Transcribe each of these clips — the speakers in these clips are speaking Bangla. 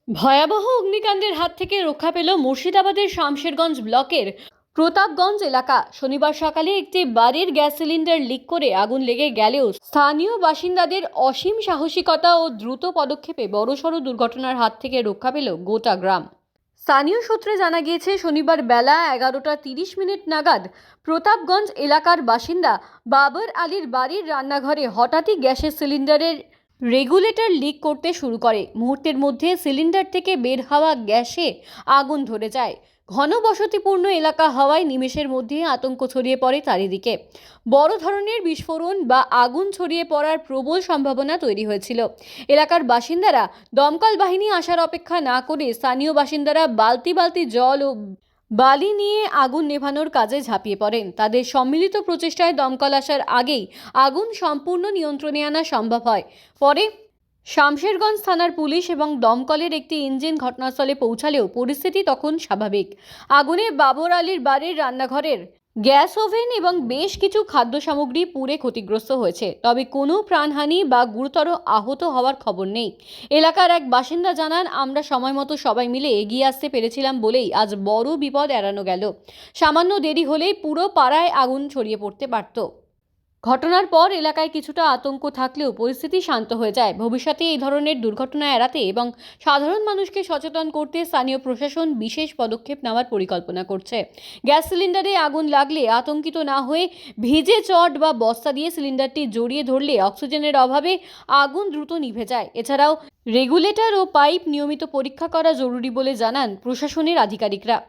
ভয়াবহ অগ্নিকাণ্ডের হাত থেকে রক্ষা পেল মুর্শিদাবাদের শামশেরগঞ্জ ব্লকের প্রতাপগঞ্জ এলাকা। শনিবার সকালে একটি বাড়ির গ্যাস সিলিন্ডার লিক করে আগুন লেগে গেলেও স্থানীয় বাসিন্দাদের অসীম সাহসিকতা ও দ্রুত পদক্ষেপে বড়সড় দুর্ঘটনার হাত থেকে রক্ষা পেল গোটা গ্রাম। স্থানীয় সূত্রে জানা গিয়েছে, শনিবার বেলা 11:30 নাগাদ প্রতাপগঞ্জ এলাকার বাসিন্দা বাবর আলীর বাড়ির রান্নাঘরে হঠাৎই গ্যাসের সিলিন্ডারের রেগুলেটর লিক করতে শুরু করে। মুহূর্তের মধ্যে সিলিন্ডার থেকে বের হওয়া গ্যাসে আগুন ধরে যায়। ঘন বসতিপূর্ণ এলাকা হওয়ায় নিমেষের মধ্যে আতঙ্ক ছড়িয়ে পড়ে চারিদিকে। বড় ধরনের বিস্ফোরণ বা আগুন ছড়িয়ে পড়ার প্রবল সম্ভাবনা তৈরি হয়েছিল। এলাকার বাসিন্দারা দমকল বাহিনী আসার অপেক্ষা না করে স্থানীয় বাসিন্দারা বালতি বালতি জল ও বালি নিয়ে আগুন নেভানোর কাজে ঝাঁপিয়ে পড়েন। তাদের সম্মিলিত প্রচেষ্টায় দমকল আসার আগেই আগুন সম্পূর্ণ নিয়ন্ত্রণে আনা সম্ভব হয়। পরে শামশেরগঞ্জ থানার পুলিশ এবং দমকলের একটি ইঞ্জিন ঘটনাস্থলে পৌঁছালেও পরিস্থিতি তখন স্বাভাবিক। আগুনে বাবর আলীর বাড়ির রান্নাঘরের গ্যাস ওভেন এবং বেশ কিছু খাদ্য সামগ্রী পুড়ে ক্ষতিগ্রস্ত হয়েছে, তবে কোনো প্রাণহানি বা গুরুতর আহত হওয়ার খবর নেই। এলাকার এক বাসিন্দা জানান, আমরা সময়মতো সবাই মিলে এগিয়ে আসতে পেরেছিলাম বলেই আজ বড় বিপদ এড়ানো গেল। সামান্য দেরি হলেই পুরো পাড়ায় আগুন ছড়িয়ে পড়তে পারত। ঘটনার পর এলাকায় কিছুটা আতঙ্ক থাকলেও পরিস্থিতি শান্ত হয়ে যায়। ভবিষ্যতে এই ধরনের দুর্ঘটনা এড়াতে এবং সাধারণ মানুষকে সচেতন করতে স্থানীয় প্রশাসন বিশেষ পদক্ষেপ নেওয়ার পরিকল্পনা করছে। গ্যাস সিলিন্ডারে আগুন লাগলে আতঙ্কিত না হয়ে ভিজে চট বা বস্তা দিয়ে সিলিন্ডারটি জড়িয়ে ধরলে অক্সিজেনের অভাবে আগুন দ্রুত নিভে যায়। এছাড়াও রেগুলেটর ও পাইপ নিয়মিত পরীক্ষা করা জরুরি বলে জানান প্রশাসনের আধিকারিকরা।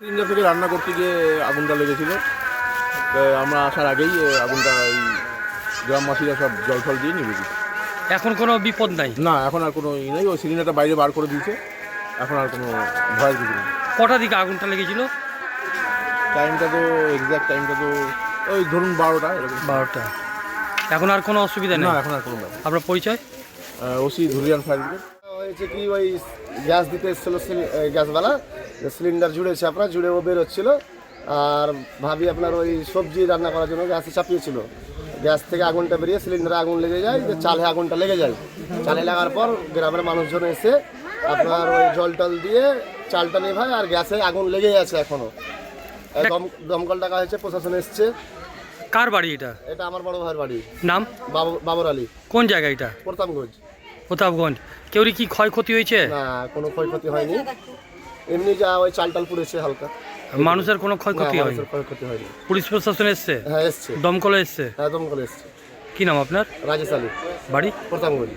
সিলিন্ডার থেকে রান্না করতে গিয়ে আগুনটা লেগেছিল। আমরা আসার আগেই আগুনটা ওই গ্রামবাসীরা সব জল ফল দিয়ে নিভে দিচ্ছে। এখন কোনো বিপদ নাই? না, এখন আর কোনো নেই। ওই সিলিন্ডারটা বাইরে বার করে দিয়েছে, এখন আর কোনো ভয়ের কিছু নেই। কটা দিকে আগুনটা লেগেছিল? টাইমটা তো এক্স্যাক্ট টাইমটা তো ওই ধরুন 12টা এরকম। 12টা। এখন আর কোনো অসুবিধা নেই? না, এখন আর কোনো ব্যাপার। আপনার পরিচয়? OC Dhulian fire brigade. হয়েছে কি, ওই গ্যাস দিতে এসেছিলো গ্যাসওয়ালা, সিলিন্ডার জুড়েছে আপনার, জুড়ে ও বেরোচ্ছিল। আর ভাবি আপনার ওই সবজি রান্না করার জন্য গ্যাসে চাপিয়েছিল। গ্যাস থেকে আগুনটা বেরিয়ে সিলিন্ডারে আগুন লেগে যায়, যে চালে আগুনটা লেগে যায়। চালে লাগার পর গ্রামের মানুষজন এসে আপনার ওই জল টল দিয়ে চালটা নেভায়, আর গ্যাসে আগুন লেগেই আছে এখনও। দমকল ডাকা হয়েছে, প্রশাসন এসছে। কার বাড়ি এটা? এটা আমার বড় ভাইয়ের বাড়ি। নাম? বাবর আলী। কোন জায়গা এটা? প্রতাপগঞ্জ। প্রতাপগঞ্জ। কেউরি কি ক্ষয়ক্ষতি হয়েছে? না, কোনো ক্ষয়ক্ষতি হয়নি, এমনি যা ওই চালটাল পুড়েছে হালকা। মানুষের কোনো ক্ষয়ক্ষতি হয়নি? ক্ষয়ক্ষতি হয়নি। পুলিশ প্রশাসন এসছে? হ্যাঁ এসছে। দমকল এসছে? হ্যাঁ দমকল এসছে। কি নাম আপনার? রাজেশ আলী, বাড়ি? প্রতাপগঞ্জ।